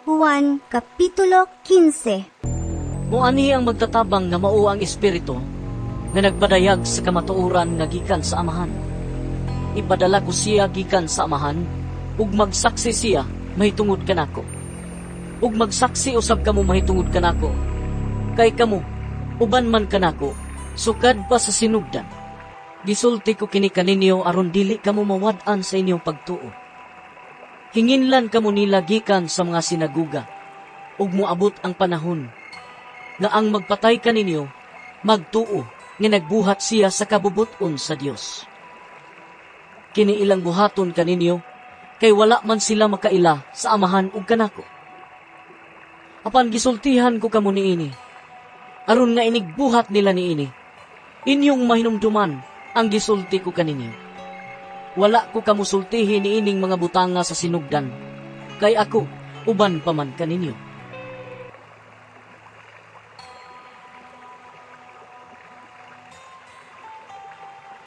Juan Kapitulo 15. Muani ang magtatabang nga mao ang espiritu nga nagpadayag sa kamatuoran nga gikan sa Amahan. Ipadala ko siya gikan sa Amahan ug magsaksi siya mahitungod kanako. Ug magsaksi usab kamo mahitungod kanako. Kay kamo uban man kanako sukad pa sa sinugdan. Gisulti ko kini kaninyo aron dili kamo mawad-an sa inyong pagtuo. Hinginlan kamo nila gikan sa mga sinaguga ug moabot ang panahon nga ang magpatay kaninyo magtuo nga nagbuhat siya sa kabubuton sa Dios. Kini ilang buhaton kaninyo kay wala man sila makaila sa Amahan ug kanako. Apan gisultihan ko kamo niini aron nga inigbuhat nila niini. Inyong mahinumduman ang gisulti ko kaninyo. Wala ko kamusultihin niining mga butanga sa sinugdan, kay ako uban pa man kaninyo.